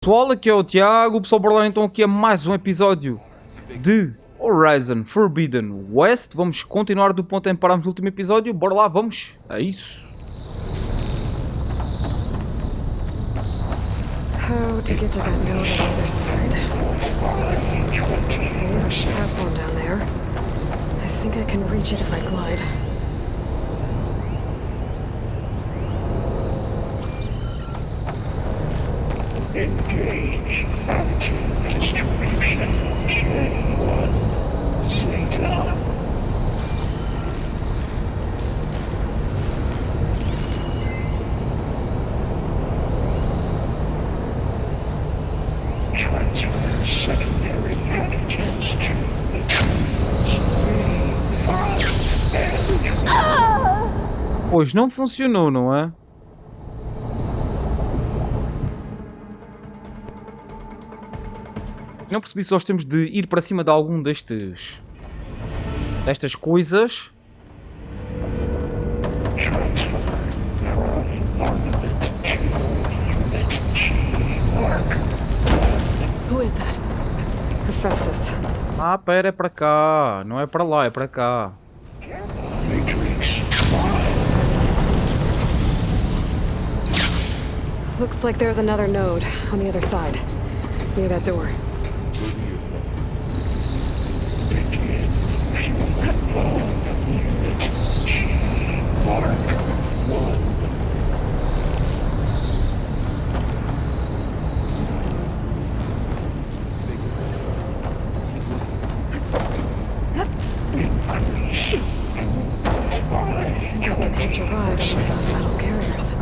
Pessoal, aqui é o Tiago. Pessoal, bora lá então aqui a mais um episódio de Horizon Forbidden West. Vamos continuar do ponto em que parámos no último episódio. Bora lá, vamos a isso. How to get to that node on the other side. Okay, there's a platform down there. I think I can reach it if I glide. Engage active distribution. Chain 1. Zeta. Transfer secondary packages to the Pois não funcionou, não é? Não percebi se nós temos de ir para cima de algum destas coisas. Who is that? Hephaestus. Ah, pera, é para cá. Não é para lá, é para cá. Looks like there's another node on the other side, near that door. I can hitch a ride on one of those metal carriers.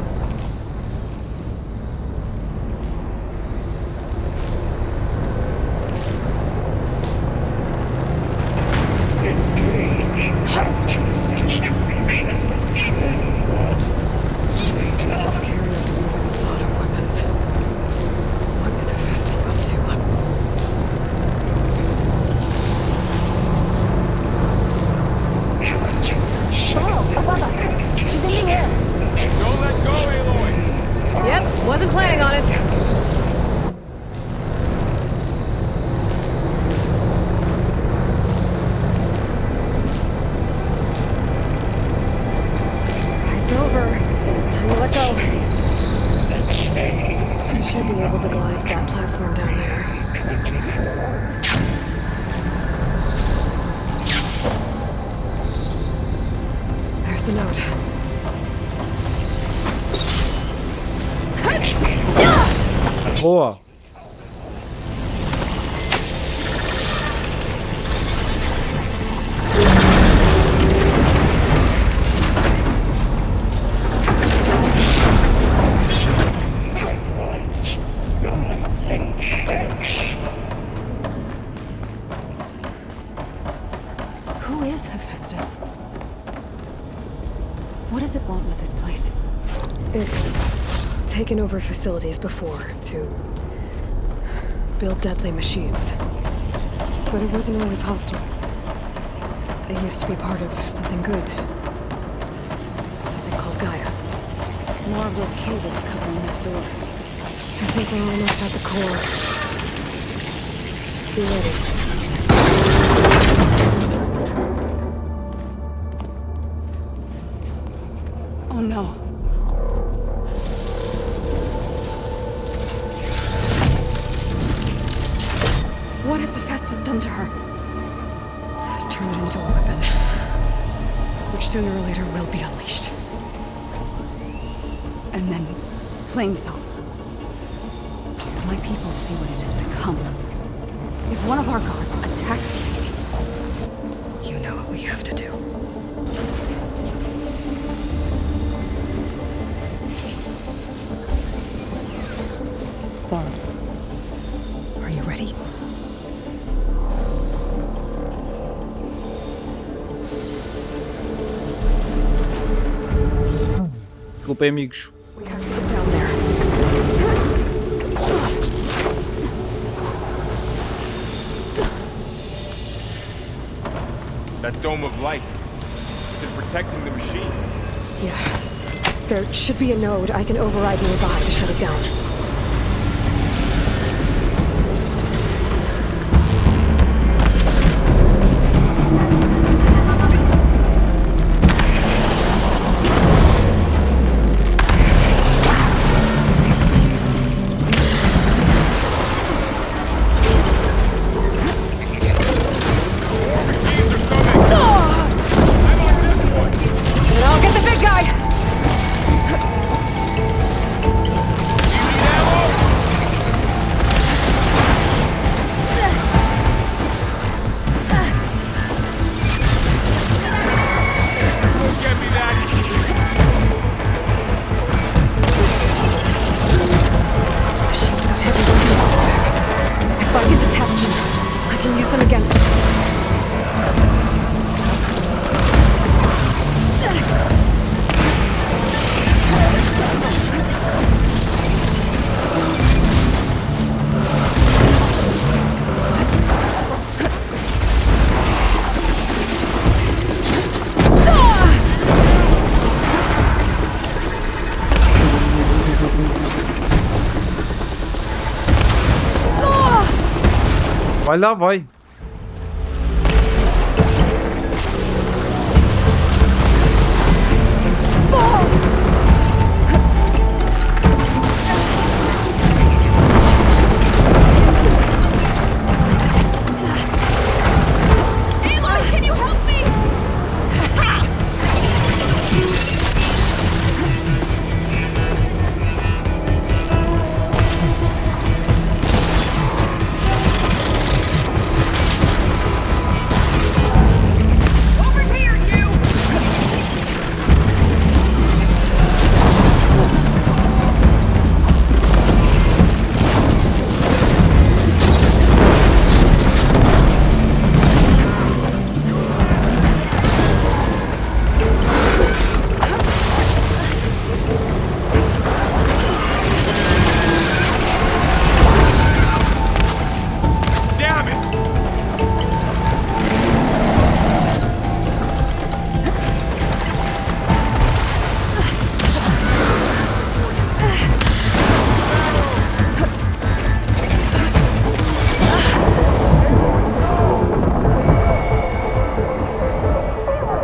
Those carriers are moving a lot of weapons. What is Hephaestus up to? Above us. She's in the air. Don't let go, Aloy! Yep, wasn't planning on it. Ride's over. Time to let go. Should be able to glide to that platform down there. There's the note. Boa. Who is Hephaestus? What does it want with this place? It's taken over facilities before to build deadly machines. But it wasn't always hostile. It used to be part of something good. Something called Gaia. More of those cables covering that door. I think we're almost at the core. Be ready. Oh no. What has Hephaestus done to her? Turn it into a weapon. Which sooner or later will be unleashed. And then, plain song. If my people see what it has become, if one of our gods attacks them, You know what we have to do. Are you ready? Desculpem, amigos. We have to get down there. That dome of light. Is it protecting the machine? Yeah. There should be a node I can override nearby to shut it down. Vai lá, vai.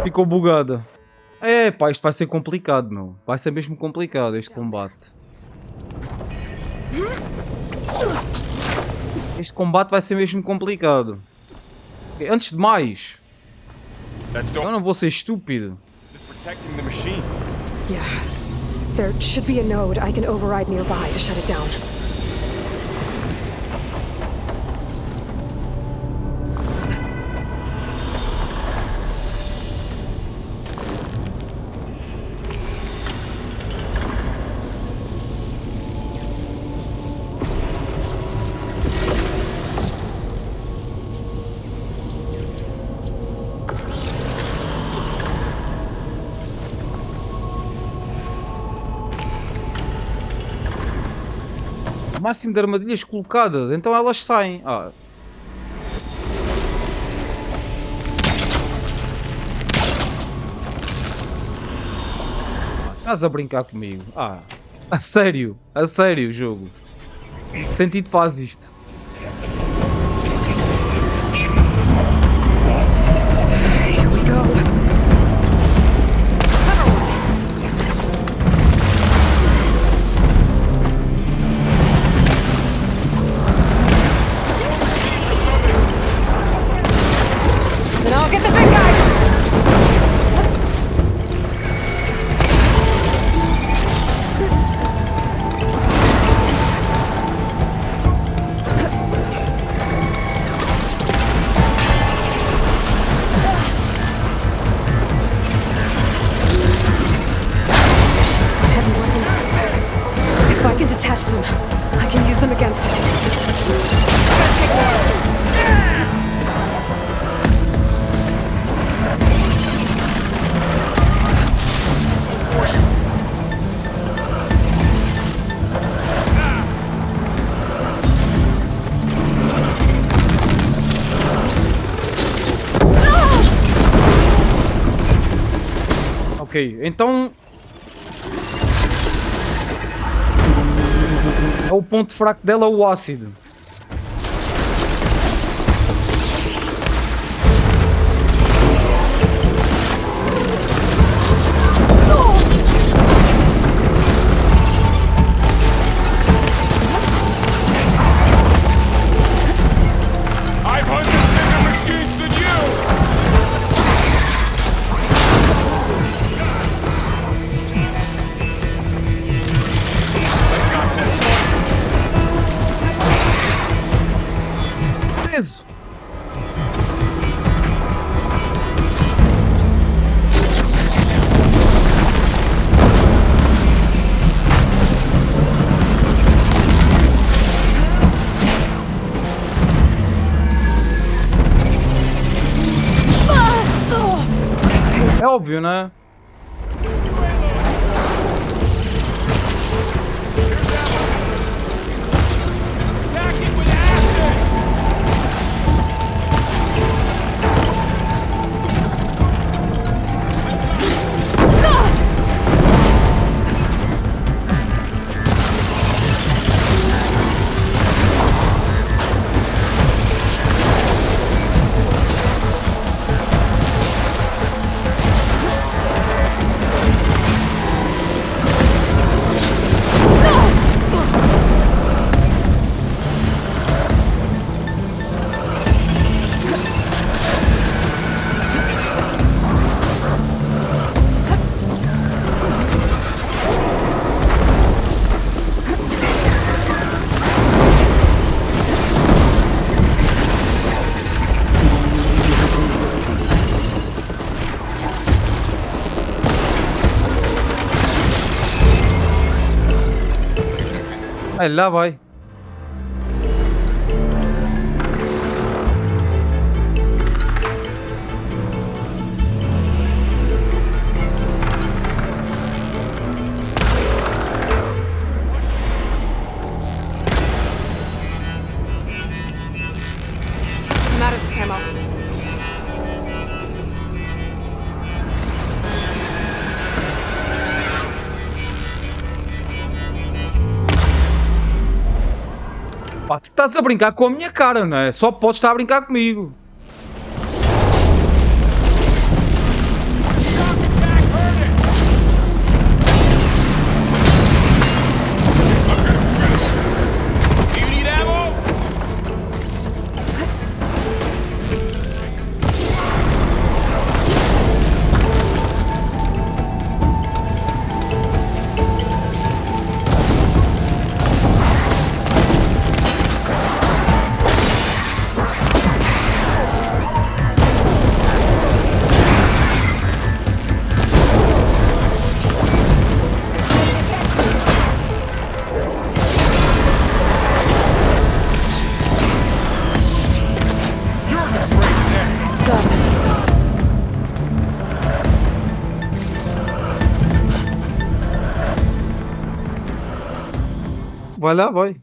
Ficou bugada. É pá, isto vai ser complicado, meu. Vai ser mesmo complicado este combate. Este combate vai ser mesmo complicado. Ok, antes de mais, eu não vou ser estúpido. Protecting the machine. Yeah. There should be a node I can override nearby to shut it down. Máximo de armadilhas colocadas, então elas saem. Ah. Estás a brincar comigo? Ah, a sério, jogo. Que sentido faz isto? Here we go. Ok, então é o ponto fraco dela, o ácido. I've hunted bigger machines than you! Peso. É óbvio, né? Attacking with acid! Aí lá vai. I'm out of this ammo. Pá, tu estás a brincar com a minha cara, não é? Só podes estar a brincar comigo. Do you need ammo? It's done. Vai lá, vai.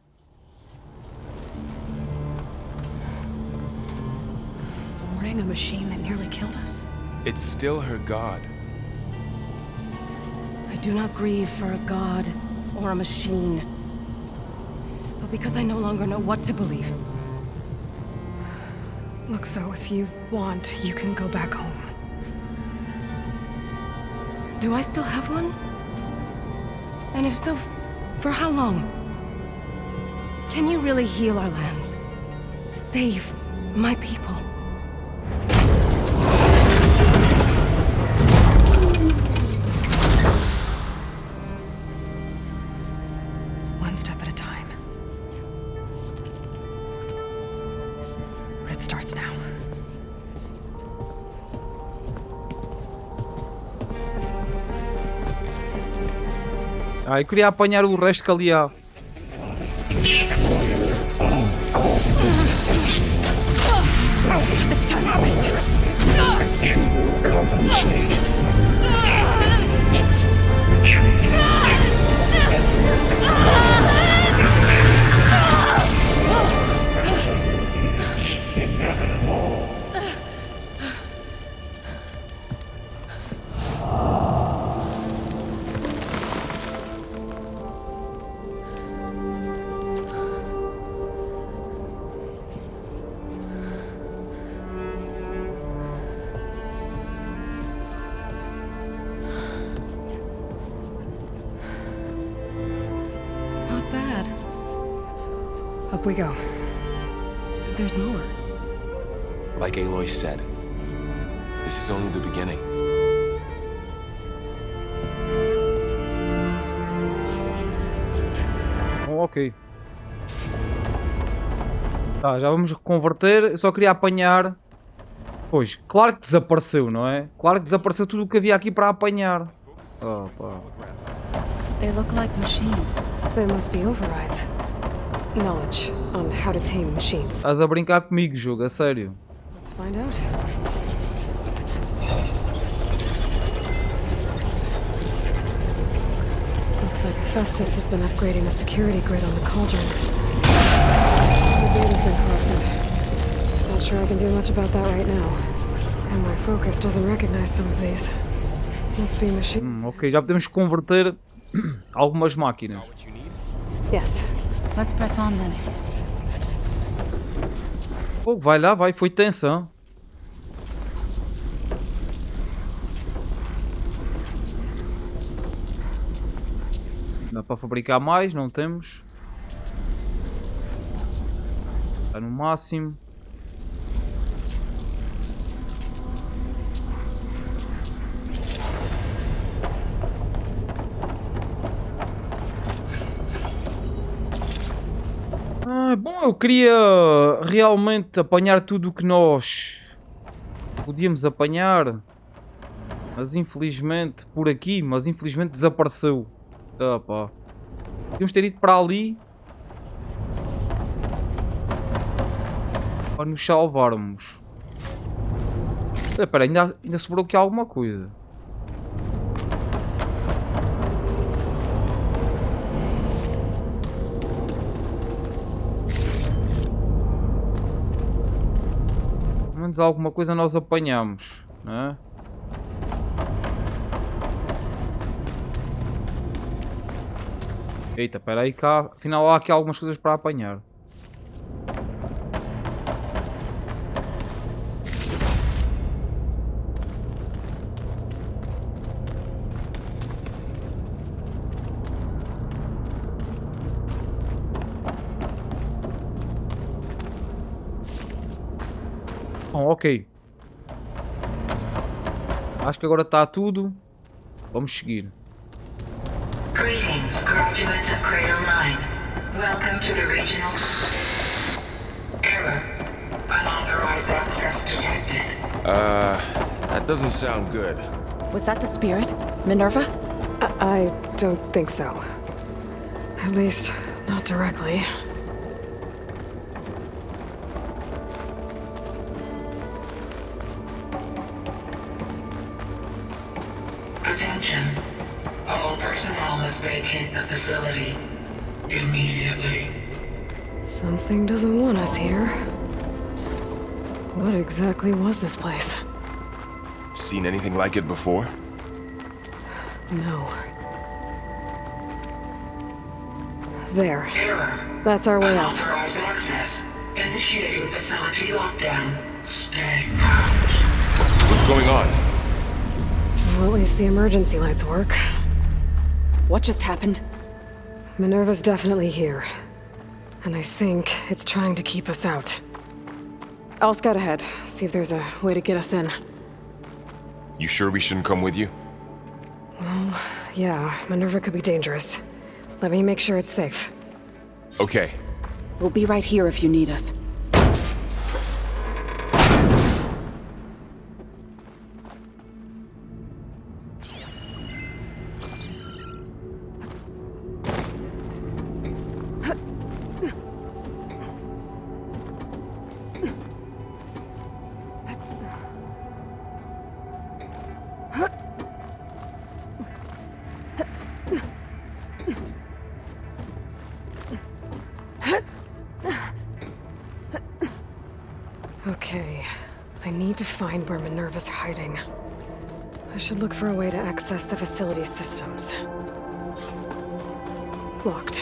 Warning a machine that nearly killed us. It's still her god. I do not grieve for a god or a machine, but because I no longer know what to believe. Look, so if you want, you can go back home. Do I still have one? And if so, for how long? Can you really heal our lands? Save my people? One step at a time. But it starts now. Ah, eu queria apanhar o resto que ali há. Not bad. Up we go. There's more. Like Aloy said, this is only the beginning. Ok. Tá, já vamos converter. Eu só queria apanhar. Pois, claro que desapareceu, não é? Claro que desapareceu tudo o que havia aqui para apanhar. Oh, pá. They look like machines. They must be overrides. Knowledge on how to tame machines. Estás a brincar comigo, jogo, a sério. Let's find out. Looks like Festus has been upgrading the security grid on the cauldrons. The data's been corrupted. Not sure I can do much about that right now. And my focus doesn't recognize some of these. Must be machines. Ok, já podemos converter algumas máquinas. What you need? Yes. Let's press on then. Pô, vai lá, vai, foi tensão. Dá para fabricar mais, não temos. Está no máximo. Bom, eu queria realmente apanhar tudo o que nós podíamos apanhar, mas infelizmente por aqui, mas infelizmente desapareceu. Ah, pá. Podíamos ter ido para ali para nos salvarmos. Espera, ainda sobrou aqui alguma coisa. Pelo menos alguma coisa nós apanhamos, não é? Eita, espera aí, cá, afinal há aqui algumas coisas para apanhar. Ok. Acho que agora está tudo. Vamos seguir. Greetings, graduates of Cradle 9. Welcome to the regional... Error. Unauthorized access detected. That doesn't sound good. Was that the spirit? Minerva? I don't think so. At least, not directly. Attention. All personnel must vacate the facility immediately. Something doesn't want us here. What exactly was this place? Seen anything like it before? No. There. Error. That's our way out. Unauthorized access. Initiating facility lockdown. Stay out. What's going on? Well, at least the emergency lights work. What just happened? Minerva's definitely here. And I think it's trying to keep us out. I'll scout ahead, see if there's a way to get us in. You sure we shouldn't come with you? Well, yeah, Minerva could be dangerous. Let me make sure it's safe. Okay. We'll be right here if you need us. Okay, I need to find where Minerva's hiding. I should look for a way to access the facility systems. Locked.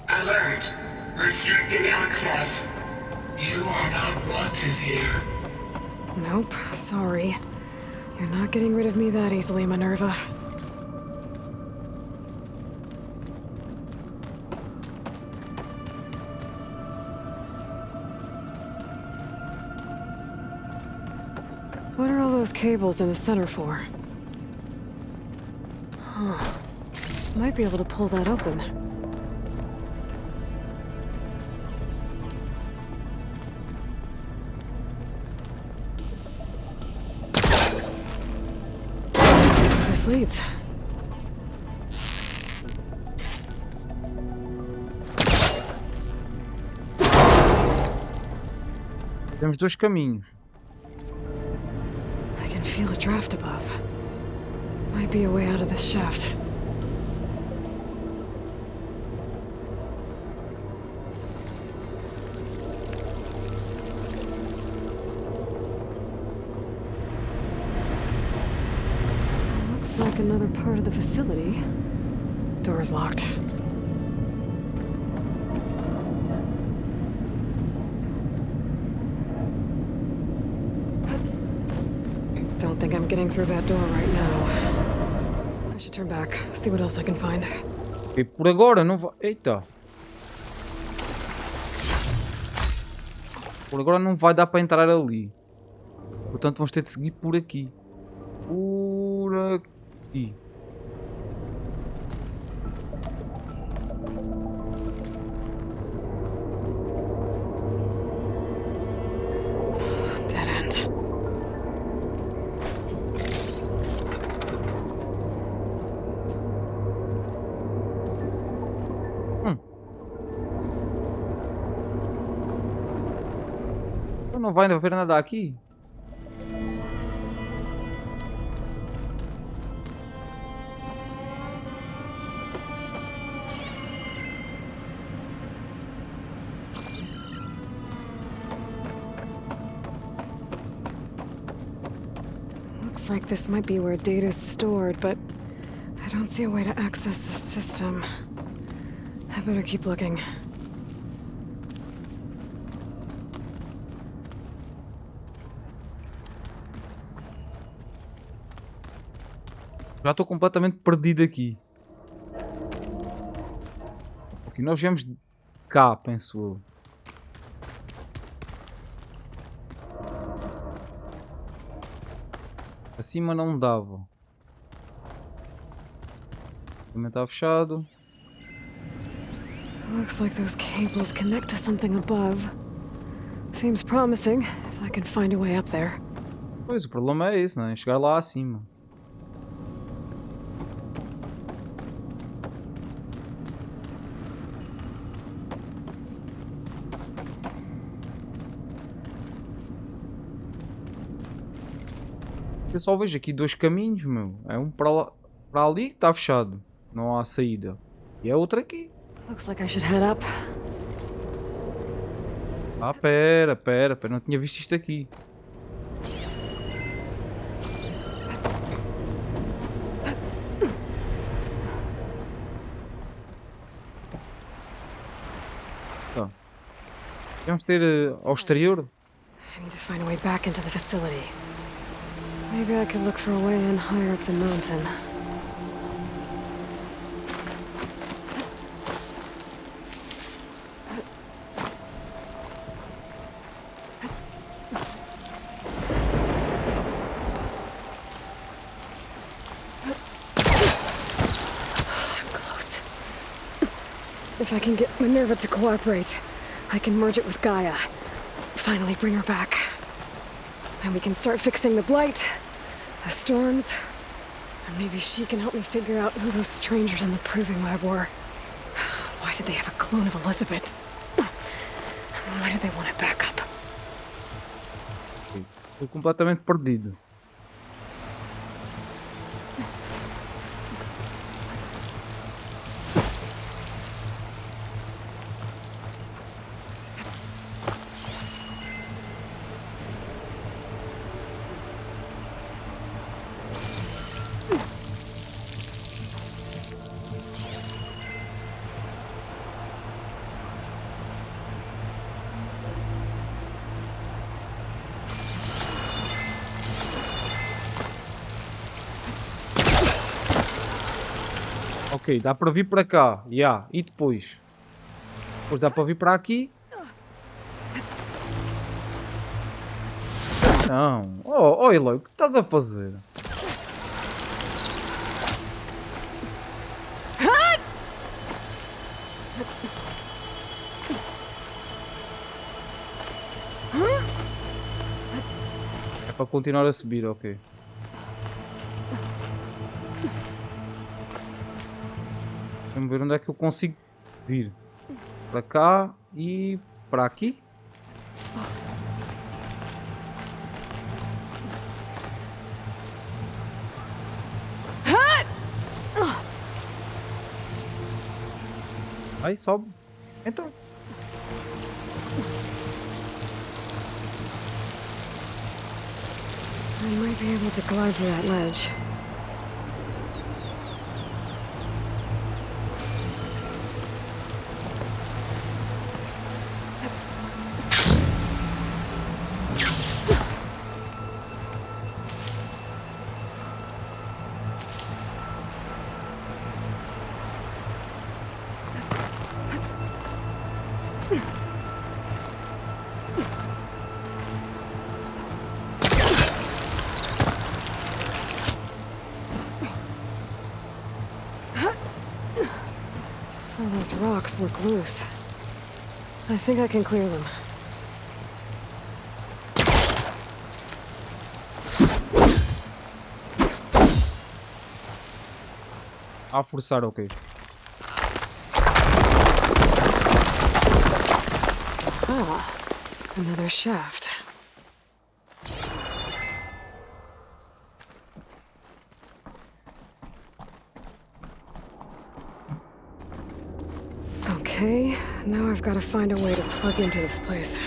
Alert. Restricted access. You are not wanted here. Nope, sorry. You're not getting rid of me that easily, Minerva. What are all those cables in the center for? Huh. Might be able to pull that open. Let's see where this leads. Temos dois caminhos. I can feel a draft above. Might be a way out of this shaft. Looks like another part of the facility. Door's locked. Don't think I'm getting through that door right now. I should turn back, see what else I can find. E por agora não vai... Eita. Por agora não vai dar para entrar ali. Portanto vamos ter de seguir por aqui. Por aqui. Dead end. Não vai haver nada aqui. Looks like this might be where data's stored, but I don't see a way to access the system. I better keep looking. Já estou completamente perdido aqui. Aqui nós viemos de cá, penso eu. Acima não dava. Também está fechado. Looks like those cables connect to something above. Seems promising if I can find a way up there. Pois, o problema é esse, não é? Chegar lá acima. Eu só vejo aqui dois caminhos, meu. É um para lá, para ali que está fechado. Não há saída. E é outro aqui. Looks like I should head up. Ah, pera. Não tinha visto isto aqui. Tá. Vamos ter ao exterior. I need to find a way back into the facility. Maybe I could look for a way in higher up the mountain. I'm close. If I can get Minerva to cooperate, I can merge it with Gaia. Finally bring her back. And we can start fixing the blight, the storms, and maybe she can help me figure out who those strangers in the proving lab were. Why did they have a clone of Elizabeth? Why did they want it back up? Estou completamente perdido. Ok, dá para vir para cá. Yeah. E depois? Depois dá para vir para aqui. Não. Oh Eloy, o que estás a fazer? É para continuar a subir, ok. Vamos ver onde é que eu consigo vir. Para cá e para aqui. Aí sobe. Então. I might be able to climb to that ledge. So those rocks look loose. I think I can clear them. A forçar, ok. Ah, another shaft. Okay, now I've got to find a way to plug into this place.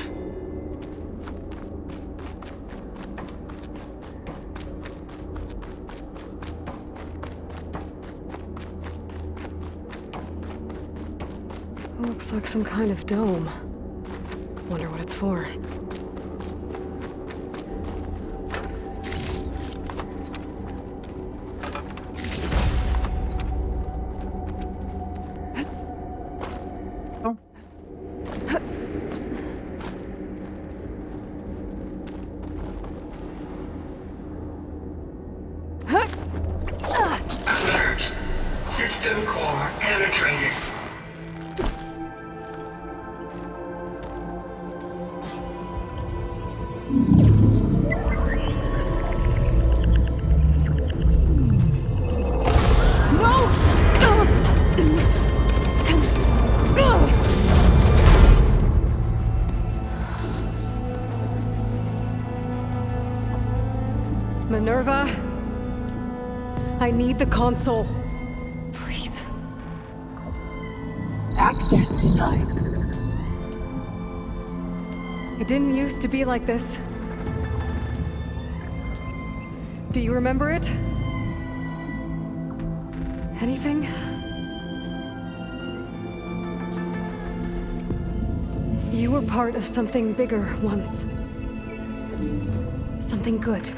Looks like some kind of dome. Wonder what it's for. Alert. System core penetrated. Minerva, I need the console. Please. Access denied. It didn't used to be like this. Do you remember it? Anything? You were part of something bigger once. Something good.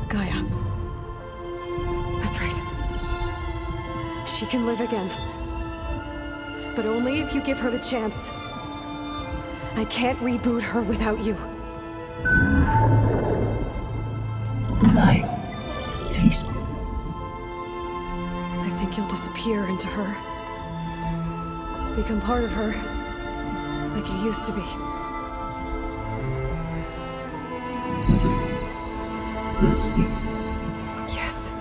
Gaia. That's right. She can live again. But only if you give her the chance. I can't reboot her without you. Light. Cease. I think you'll disappear into her. Become part of her. Like you used to be. Cease. Yes.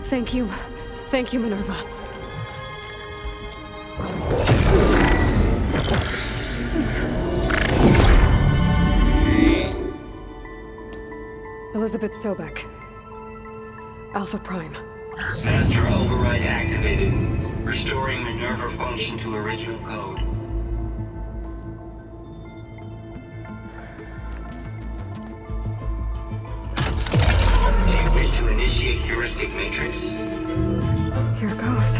Thank you. Thank you, Minerva. Elizabeth Sobek. Alpha Prime. Master override activated. Restoring Minerva function to original code. Do you wish to initiate heuristic matrix? Here goes.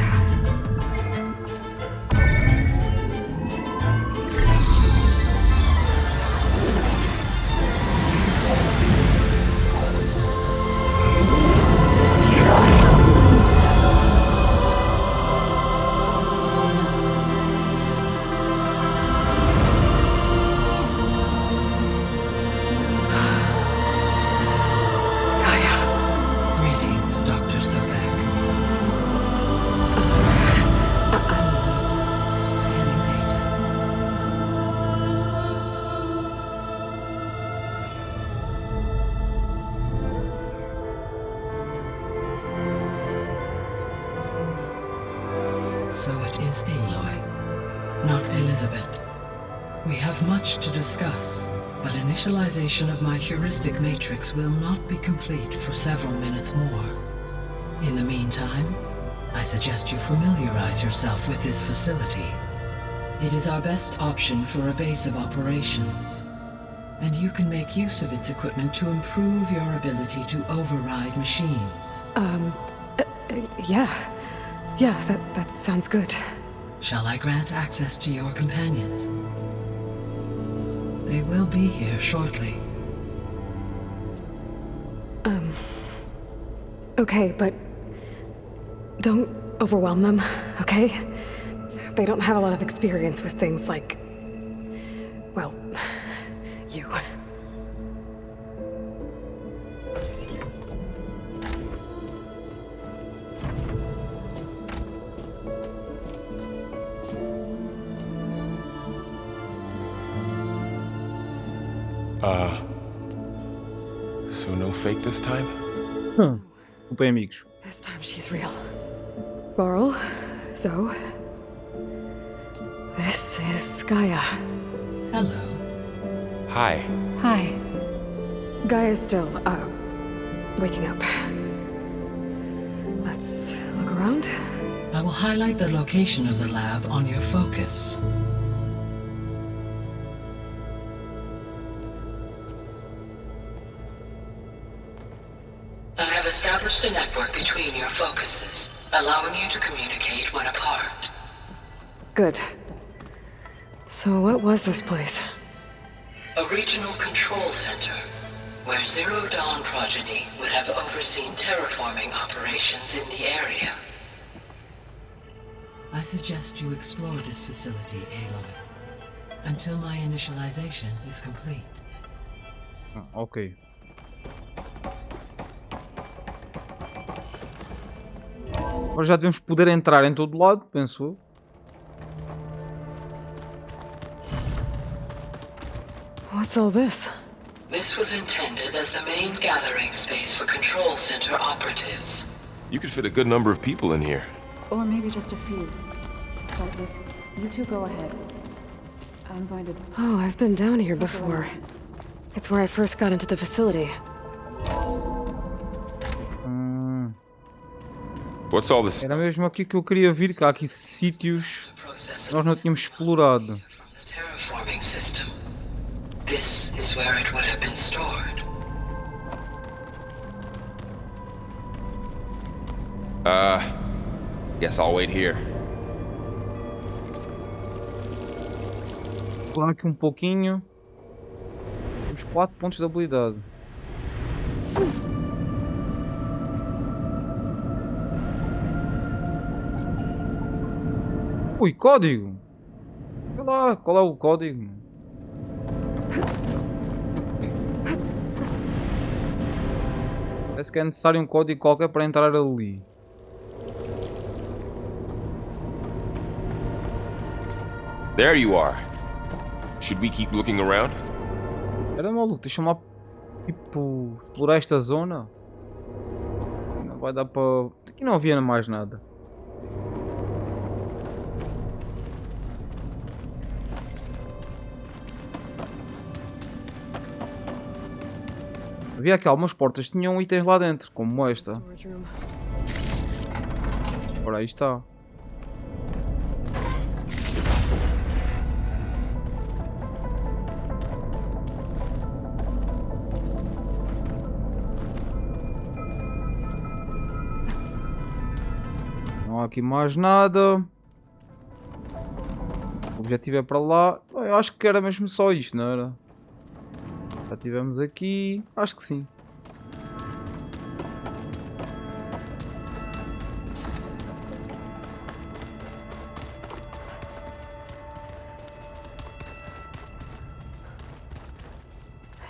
Greetings, Dr. Sobek. Scanning data. So it is Aloy, not Elizabeth. We have much to discuss, but initialization of my heuristic matrix will not be complete for several minutes more. In the meantime, I suggest you familiarize yourself with this facility. It is our best option for a base of operations, and you can make use of its equipment to improve your ability to override machines. Yeah. Yeah, that sounds good. Shall I grant access to your companions? They will be here shortly. Okay, but don't overwhelm them, okay? They don't have a lot of experience with things like, well, you. So no fake this time? Desculpem, amigos. This time she's real. Laurel, Zoe. This is Gaia. Hello. Hi. Hi. Gaia is still, waking up. Let's look around. I will highlight the location of the lab on your focus. I have established a network between your focuses, allowing you to communicate when apart. Good. So what was this place? A regional control center, where Zero Dawn progeny would have overseen terraforming operations in the area. I suggest you explore this facility, Aloy, until my initialization is complete. Ok. Agora já devemos poder entrar em todo lado, penso eu. What's all this? This was intended as the main gathering space for control center operatives. You could fit a good number of people in here. Or maybe just a few. To start with, you two go ahead. I'm going to... Oh, I've been down here before. It's where I first got into the facility. What's all this? Era mesmo aqui que eu queria vir, que há aqui sítios que nós não tínhamos explorado. Terraforming system. This is where it would have been stored. Guess I'll wait here. Vou lá aqui um pouquinho. Temos 4 pontos de habilidade. Ui, código! Vê lá, qual é o código? Parece que é necessário um código qualquer para entrar ali. There you are. Should we keep looking around? Era maluco, deixa-me lá tipo explorar esta zona. Não vai dar para... Aqui não havia mais nada. Havia aqui algumas portas que tinham itens lá dentro, como esta. Ora, aí está. Não há aqui mais nada. O objetivo é para lá. Eu acho que era mesmo só isto, não era? Já tivemos aqui. Acho que sim.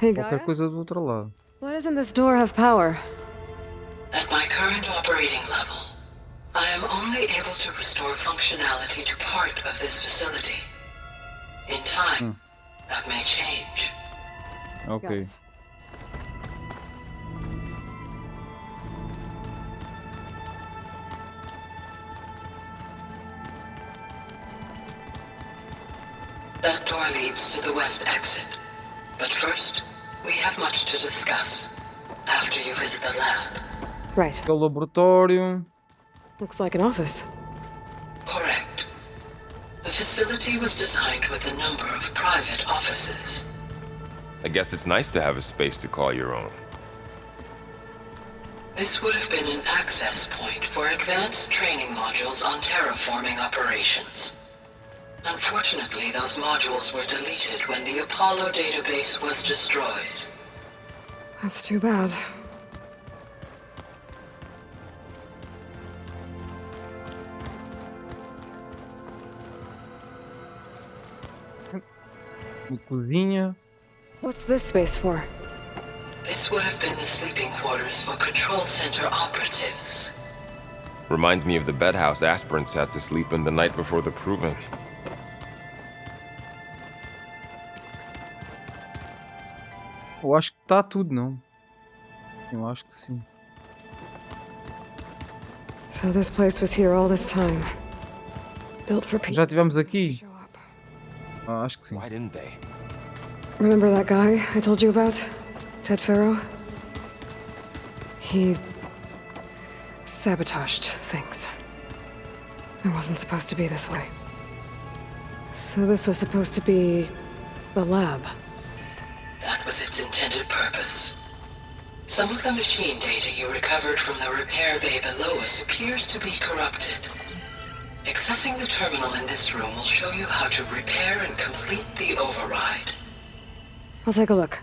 Hey, Qualquer Gaia? coisa do outro lado. Why doesn't this door have power? At my current operating level, I am only able to restore functionality to part of this facility. In time, that may change. Ok. Guys. That door leads to the west exit. But first, we have much to discuss after you visit the lab. Right. Aqui é o laboratório. Looks like an office. Correct. The facility was designed with a number of private offices. I guess it's nice to have a space to call your own. This would have been an access point for advanced training modules on terraforming operations. Unfortunately, those modules were deleted when the Apollo database was destroyed. That's too bad. Uma cozinha. What's this space for? This would have been the sleeping quarters for control center operatives. Reminds me of the bedhouse aspirants had to sleep in the night before the proving. Eu acho que está tudo, não? Eu acho que sim. So this place was here all this time. Built for people. Já tivemos aqui? Show up. Acho que sim. Why didn't they? Remember that guy I told you about? Ted Farrow? He sabotaged things. It wasn't supposed to be this way. So this was supposed to be the lab. That was its intended purpose. Some of the machine data you recovered from the repair bay below us appears to be corrupted. Accessing the terminal in this room will show you how to repair and complete the override. I'll take a look.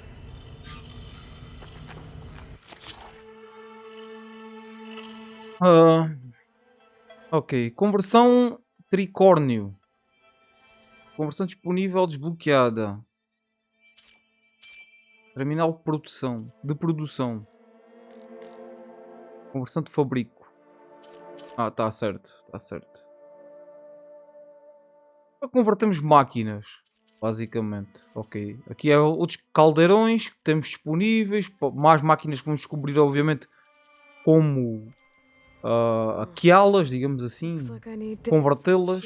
Ok, conversão tricórnio. Conversão disponível desbloqueada. Terminal de produção. Conversão de fabrico. Está certo. Convertemos máquinas, basicamente. Ok, aqui é outros caldeirões que temos disponíveis. Mais máquinas que vamos descobrir, obviamente, como hackeá-las, digamos assim, convertê-las.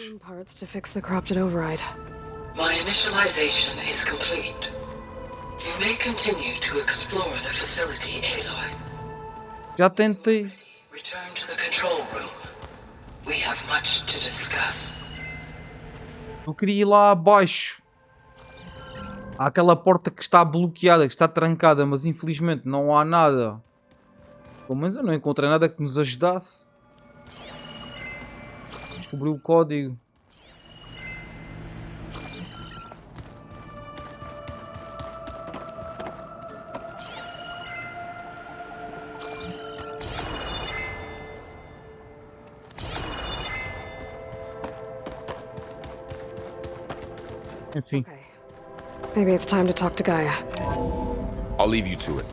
My initialization is complete. You may continue to explore the facility, Aloy. Já tentei. Return to the control room. We have much to discuss. Eu queria ir lá abaixo. Há aquela porta que está bloqueada, que está trancada, mas infelizmente não há nada. Pelo menos eu não encontrei nada que nos ajudasse. Descobri o código. Enfim. Okay. Maybe it's time to talk to Gaia. I'll leave you to it.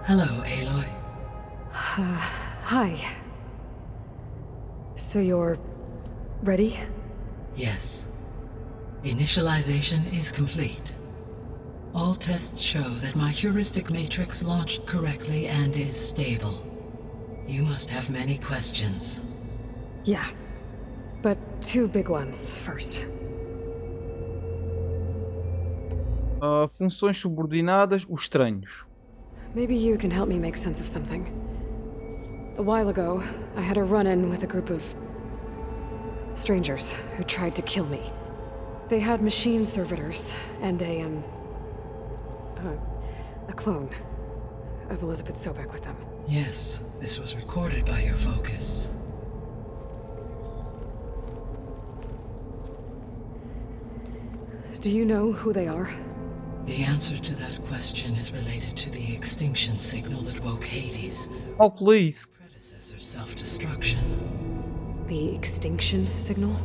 Hello, Aloy. Hi. So you're ready? Yes. Initialization is complete. All tests show that my heuristic matrix launched correctly and is stable. You must have many questions. Yeah. But two big ones first. Funções subordinadas, os estranhos. Maybe you can help me make sense of something. A while ago, I had a run-in with a group of strangers who tried to kill me. They had machine servitors and a clone of Elizabeth Sobek with them. Yes, this was recorded by your focus. Do you know who they are? The answer to that question is related to the extinction signal that woke Hades. Oh, please. Predecessor self-destruction. The extinction signal?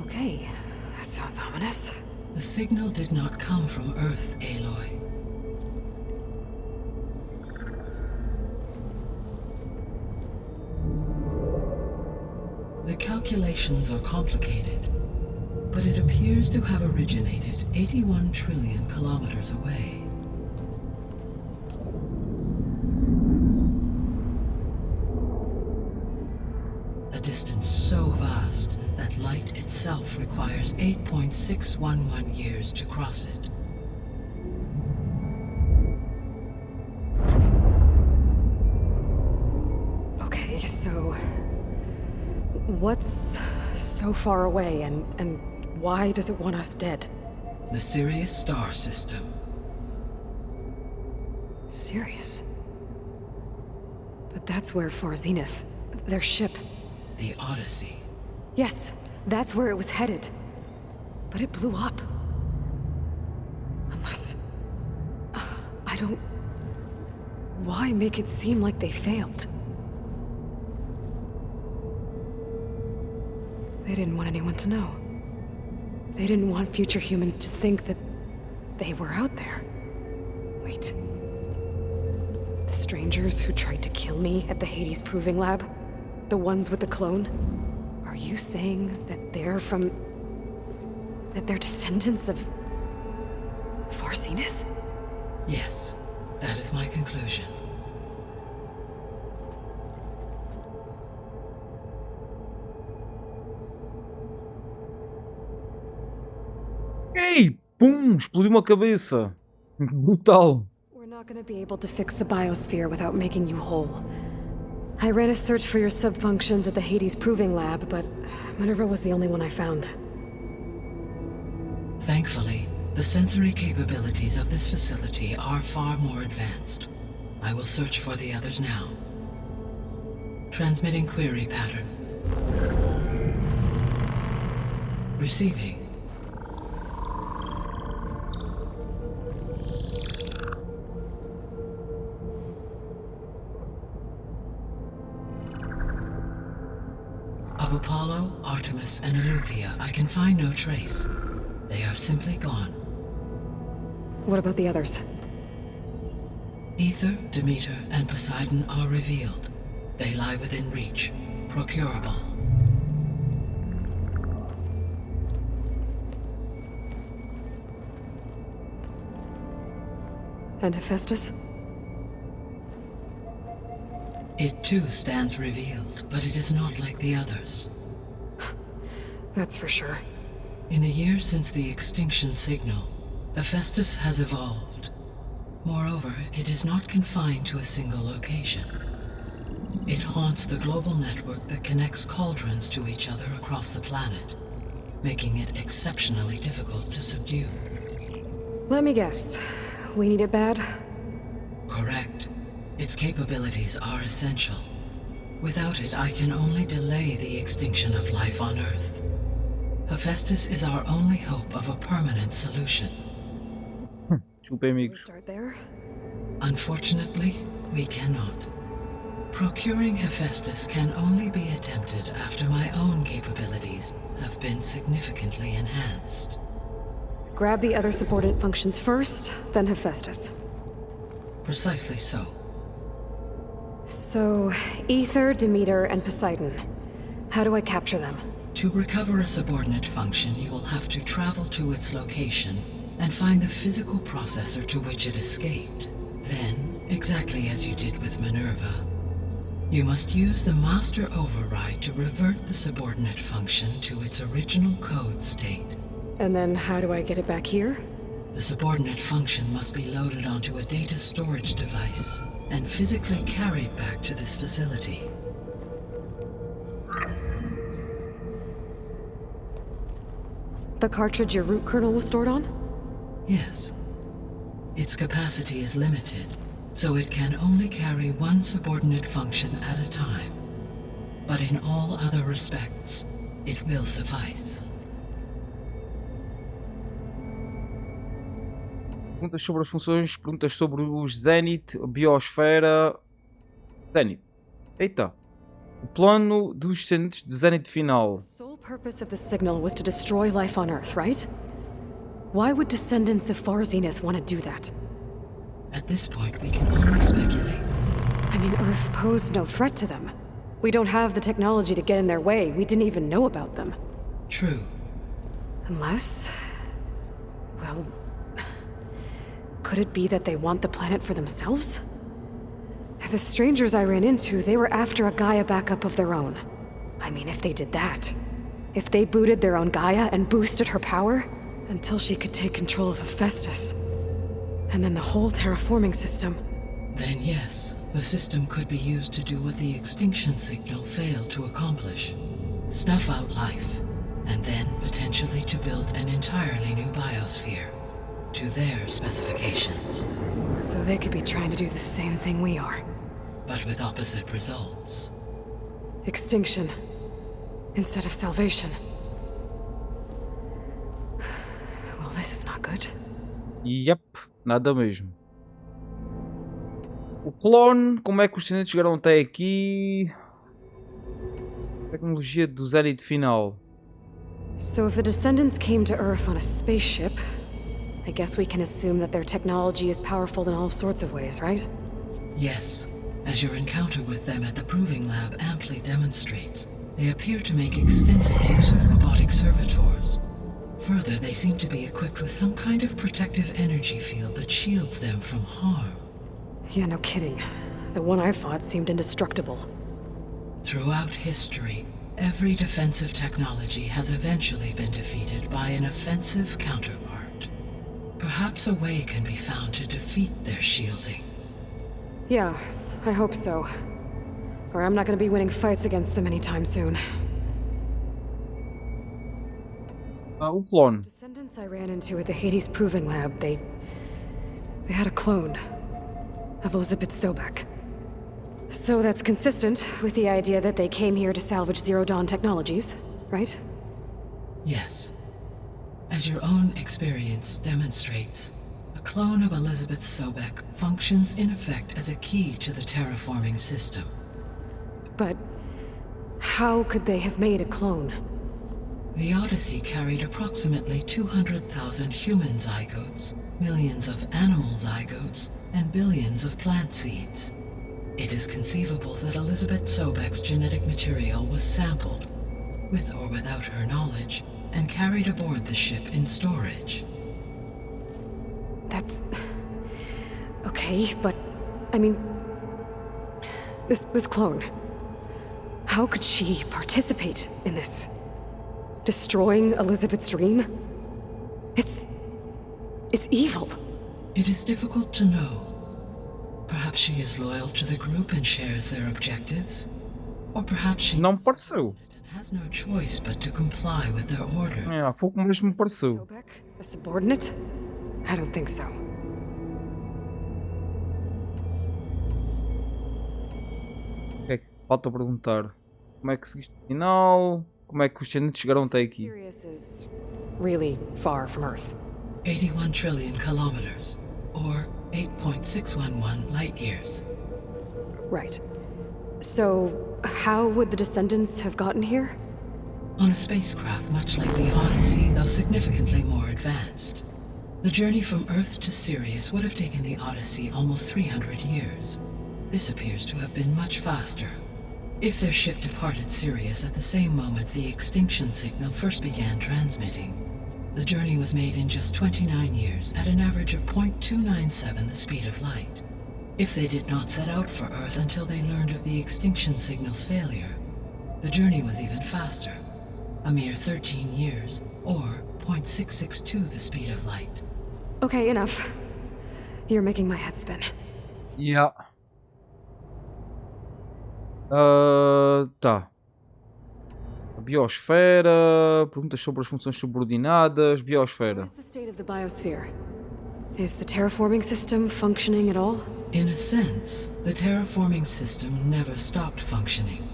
Okay, that sounds ominous. The signal did not come from Earth, Aloy. The calculations are complicated, but it appears to have originated 81 trillion kilometers away. A distance so vast that light itself requires 8.611 years to cross it. Okay, so what's so far away and why does it want us dead? The Sirius star system. Sirius? But that's where Far Zenith, their ship. The Odyssey. Yes, that's where it was headed. But it blew up. Unless... I don't... Why make it seem like they failed? They didn't want anyone to know. They didn't want future humans to think that they were out there. Wait. The strangers who tried to kill me at the Hades Proving Lab? The ones with the clone? Are you saying that they're from... that they're descendants of... Far Zenith? Yes, that is my conclusion. Pum! Explodiu uma cabeça. Brutal. We're not going to be able to fix the biosphere without making you whole. I ran a search for your sub-functions at the Hades Proving Lab, but Minerva was the only one I found. Thankfully, the sensory capabilities of this facility are far more advanced. I will search for the others now. Transmitting query pattern. Receiving. Of Apollo, Artemis, and Eleuthia, I can find no trace. They are simply gone. What about the others? Ether, Demeter, and Poseidon are revealed. They lie within reach, procurable. And Hephaestus? It too stands revealed, but it is not like the others. That's for sure. In the years since the extinction signal, Hephaestus has evolved. Moreover, it is not confined to a single location. It haunts the global network that connects cauldrons to each other across the planet, making it exceptionally difficult to subdue. Let me guess. We need it bad? Correct. Its capabilities are essential. Without it, I can only delay the extinction of life on Earth. Hephaestus is our only hope of a permanent solution. So we start there? Unfortunately, we cannot. Procuring Hephaestus can only be attempted after my own capabilities have been significantly enhanced. Grab the other subordinate functions first, then Hephaestus. Precisely so. So, Ether, Demeter, and Poseidon. How do I capture them? To recover a subordinate function, you will have to travel to its location and find the physical processor to which it escaped. Then, exactly as you did with Minerva, you must use the master override to revert the subordinate function to its original code state. And then how do I get it back here? The subordinate function must be loaded onto a data storage device and physically carried back to this facility. The cartridge your root kernel was stored on? Yes. Its capacity is limited, so it can only carry one subordinate function at a time. But in all other respects, it will suffice. Perguntas sobre as funções, perguntas sobre os Zenith, biosfera... Zenith. Eita. O plano dos descendentes de Zenith final. The sole purpose of the signal was to destroy life on Earth, right? Why would descendants of Far Zenith want to do that? At this point, we can only speculate. I mean, Earth posed no threat to them. We don't have the technology to get in their way. We didn't even know about them. True. Unless... well... could it be that they want the planet for themselves? The strangers I ran into, they were after a Gaia backup of their own. I mean, if they did that... if they booted their own Gaia and boosted her power... until she could take control of Hephaestus. And then the whole terraforming system. Then yes, the system could be used to do what the extinction signal failed to accomplish. Snuff out life, and then potentially to build an entirely new biosphere. To their specifications. So they could be trying to do the same thing we are. But with opposite results. Extinction. Instead of salvation. Well, this is not good. Yep, nada mesmo. O clone, como é que os descendentes chegaram até aqui? Tecnologia do Zenith final. So if the descendants came to Earth on a spaceship, I guess we can assume that their technology is powerful in all sorts of ways, right? Yes, as your encounter with them at the Proving Lab amply demonstrates, they appear to make extensive use of robotic servitors. Further, they seem to be equipped with some kind of protective energy field that shields them from harm. Yeah, no kidding. The one I fought seemed indestructible. Throughout history, every defensive technology has eventually been defeated by an offensive counterpart. Perhaps a way can be found to defeat their shielding. Yeah, I hope so. Or I'm not gonna be winning fights against them anytime soon. O clone. Descendants I ran into at the Hades Proving Lab, they had a clone of Elizabeth Sobek. So that's consistent with the idea that they came here to salvage Zero Dawn technologies, right? Yes. As your own experience demonstrates, a clone of Elizabeth Sobek functions in effect as a key to the terraforming system. But how could they have made a clone? The Odyssey carried approximately 200,000 human zygotes, millions of animal zygotes, and billions of plant seeds. It is conceivable that Elizabeth Sobek's genetic material was sampled, with or without her knowledge, and carried aboard the ship in storage. That's... okay, but... I mean... This clone... How could she participate in this? Destroying Elizabeth's dream? It's evil. It is difficult to know. Perhaps she is loyal to the group and shares their objectives. Or perhaps she Não me pareceu. has no choice but to comply with their orders. É, foi como mesmo me pareceu. Sobek? A subordinate? I don't think so. O que é que falta perguntar? Como é que seguiste o final? Como é que os descendentes chegaram até aqui? Sirius is really far from Earth. 81 trillion kilometers, or 8.611 light years. Right. So, how would the descendants have gotten here? On a spacecraft much like the Odyssey, though significantly more advanced. The journey from Earth to Sirius would have taken the Odyssey almost 300 years. This appears to have been much faster. If their ship departed Sirius at the same moment the extinction signal first began transmitting, the journey was made in just 29 years at an average of 0.297 the speed of light. If they did not set out for Earth until they learned of the extinction signal's failure, the journey was even faster, a mere 13 years, or 0.662 the speed of light. Okay, enough. You're making my head spin. Yeah. Tá. A biosfera. Perguntas sobre as funções subordinadas. Biosfera. What is the state of the biosphere? Is the terraforming system functioning at all? In a sense, the terraforming system never stopped functioning.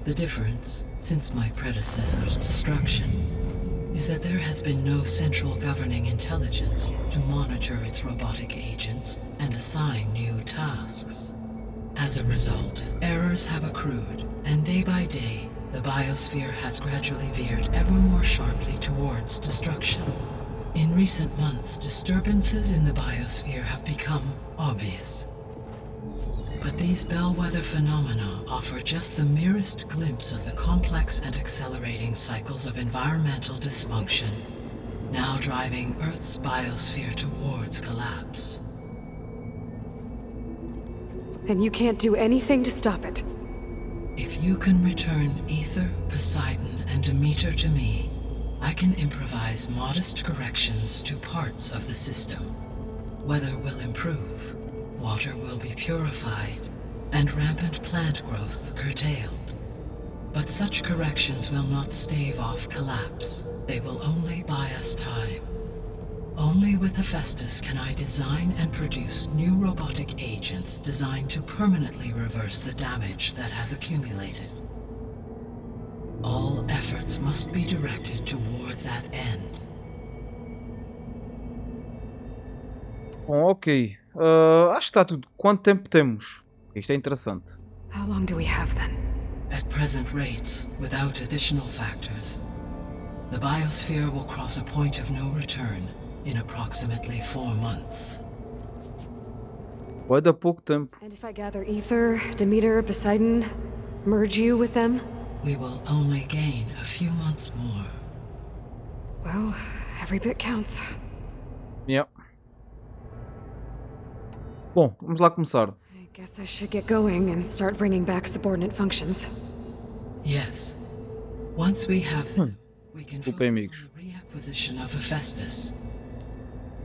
The difference, since my predecessor's destruction, is that there has been no central governing intelligence to monitor its robotic agents and assign new tasks. As a result, errors have accrued, and day by day, the biosphere has gradually veered ever more sharply towards destruction. In recent months, disturbances in the biosphere have become obvious. But these bellwether phenomena offer just the merest glimpse of the complex and accelerating cycles of environmental dysfunction, now driving Earth's biosphere towards collapse. And you can't do anything to stop it? If you can return Ether, Poseidon, and Demeter to me, I can improvise modest corrections to parts of the system. Weather will improve, water will be purified, and rampant plant growth curtailed. But such corrections will not stave off collapse. They will only buy us time. Only with Hephaestus can I design and produce new robotic agents designed to permanently reverse the damage that has accumulated. All efforts must be directed toward that end. Bom, ok. Acho que está tudo. Quanto tempo temos? Isto é interessante. How long do we have then? At present rates, without additional factors, the biosphere will cross a point of no return in approximately 4 months. Vai dar pouco tempo. And if I gather Ether, Demeter, Poseidon, merge you with them? We will only gain a few months more. Well, every bit counts. Yeah. Bom, vamos lá começar. I guess I should get going and start bringing back subordinate functions. Yes. Once we have them, we can Desculpa, focus on amigos. the reacquisition of Hephaestus.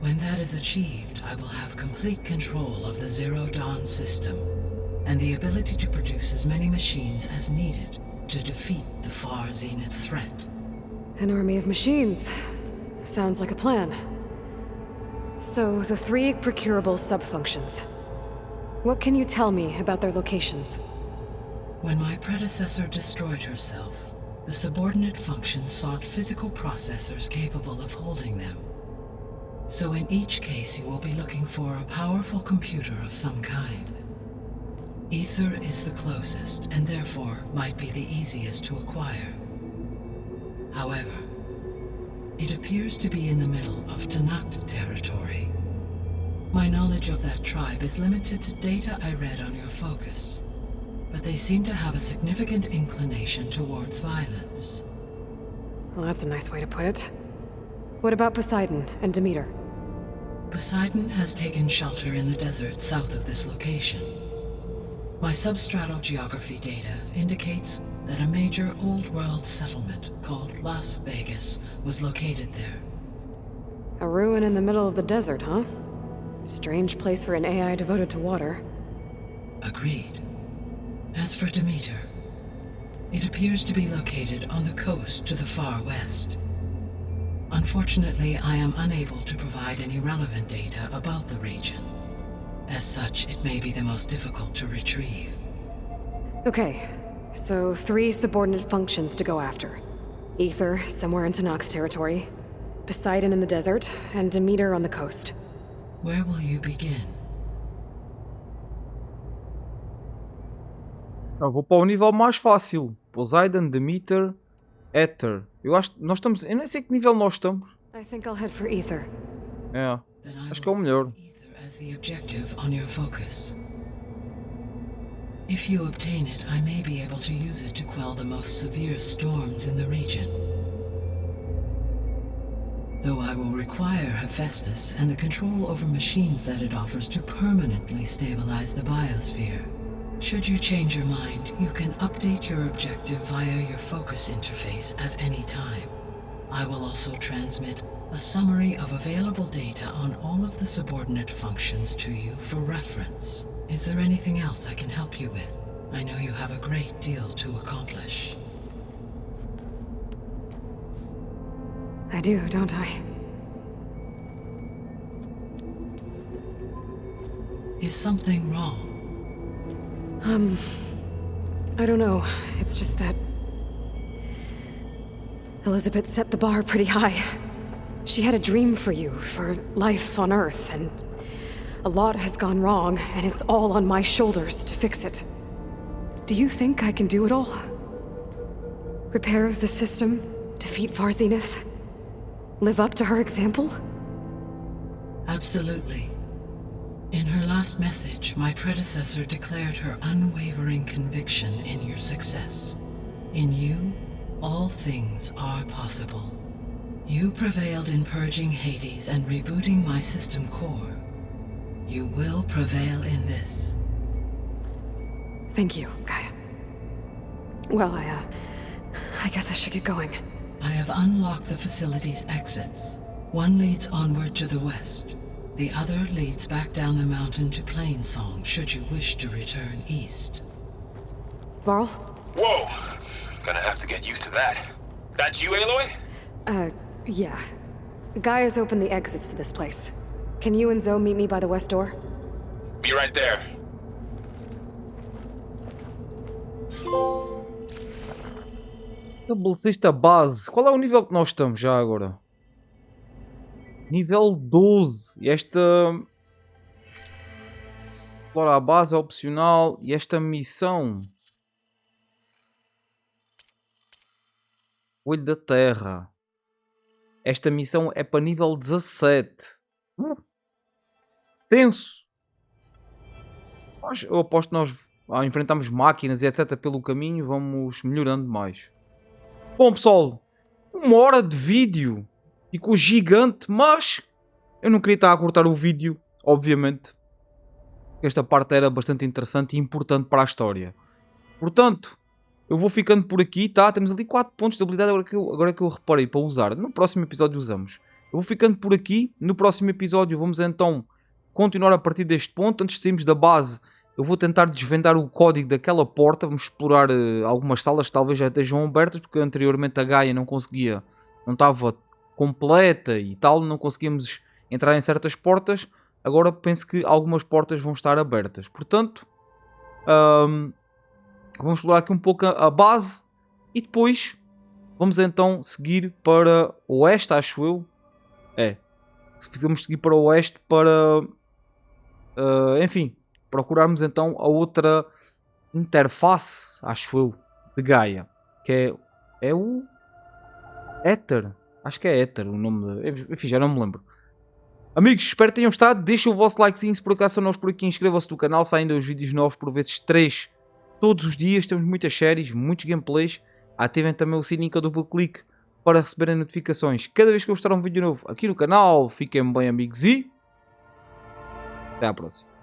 When that is achieved, I will have complete control of the Zero Dawn system and the ability to produce as many machines as needed to defeat the far zenith threat. An army of machines. Sounds like a plan. So, the 3 procurable sub-functions. What can you tell me about their locations? When my predecessor destroyed herself, the subordinate functions sought physical processors capable of holding them. So in each case you will be looking for a powerful computer of some kind. Ether is the closest, and therefore might be the easiest to acquire. However, it appears to be in the middle of Tanakh territory. My knowledge of that tribe is limited to data I read on your focus, but they seem to have a significant inclination towards violence. Well, that's a nice way to put it. What about Poseidon and Demeter? Poseidon has taken shelter in the desert south of this location. My substratal geography data indicates that a major old-world settlement called Las Vegas was located there. A ruin in the middle of the desert, huh? Strange place for an AI devoted to water. Agreed. As for Demeter, it appears to be located on the coast to the far west. Unfortunately, I am unable to provide any relevant data about the region. As such, it may be the most difficult to retrieve. Okay, so 3 subordinate functions to go after. Ether, somewhere in Tanakh territory, Poseidon in the desert, and Demeter on the coast. Where will you begin? Eu vou para o nível mais fácil. Poseidon, Demeter, Ether. Eu acho que nós estamos... Eu nem sei que nível nós estamos. I think I'll head for Ether. É, acho que é o melhor. As the objective on your focus. If you obtain it, I may be able to use it to quell the most severe storms in the region. Though I will require Hephaestus and the control over machines that it offers to permanently stabilize the biosphere. Should you change your mind, you can update your objective via your focus interface at any time. I will also transmit a summary of available data on all of the subordinate functions to you for reference. Is there anything else I can help you with? I know you have a great deal to accomplish. I do, don't I? Is something wrong? I don't know. It's just that Elizabeth set the bar pretty high. She had a dream for you, for life on Earth, and a lot has gone wrong, and it's all on my shoulders to fix it. Do you think I can do it all? Repair the system, defeat Far Zenith, live up to her example? Absolutely. In her last message, my predecessor declared her unwavering conviction in your success. In you, all things are possible. You prevailed in purging Hades and rebooting my system core. You will prevail in this. Thank you, Gaia. Well, I guess I should get going. I have unlocked the facility's exits. One leads onward to the west. The other leads back down the mountain to Plainsong, should you wish to return east. Varl? Whoa! Gonna have to get used to that. That's you, Aloy? Yeah. Gaia's opened the exits to this place. Can you and Zoe meet me by the west door? Be right there. Estabeleceste a base. Qual é o nível que nós estamos já agora? Nível 12. E esta... Agora a base é opcional. E esta missão... Olho da Terra. Esta missão é para nível 17. Tenso. Eu aposto que nós enfrentamos máquinas e etc. pelo caminho. Vamos melhorando mais. Bom pessoal. 1 hora de vídeo. Ficou gigante. Mas eu não queria estar a cortar o vídeo. Obviamente. Esta parte era bastante interessante e importante para a história. Portanto... Eu vou ficando por aqui, tá? Temos ali 4 pontos de habilidade agora que eu reparei para usar. No próximo episódio usamos. vou ficando por aqui. No próximo episódio vamos então continuar a partir deste ponto. Antes de sairmos da base, eu vou tentar desvendar o código daquela porta. Vamos explorar algumas salas que talvez já estejam abertas, porque anteriormente a Gaia não conseguia, não estava completa e tal, não conseguíamos entrar em certas portas. Agora penso que algumas portas vão estar abertas. Portanto, vamos explorar aqui um pouco a base e depois vamos então seguir para o oeste, acho eu. Vamos seguir para o oeste para, enfim, procurarmos então a outra interface, acho eu, de Gaia, que é o Ether. Acho que é Ether o nome, enfim, já não me lembro. Amigos, espero que tenham gostado. Deixem o vosso likezinho se por acaso são novos por aqui. Inscrevam-se no canal, saem os vídeos novos por vezes 3 todos os dias. Temos muitas séries, muitos gameplays. Ativem também o sininho com o duplo clique para receberem notificações cada vez que eu postar um vídeo novo aqui no canal. Fiquem bem, amigos, e até à próxima.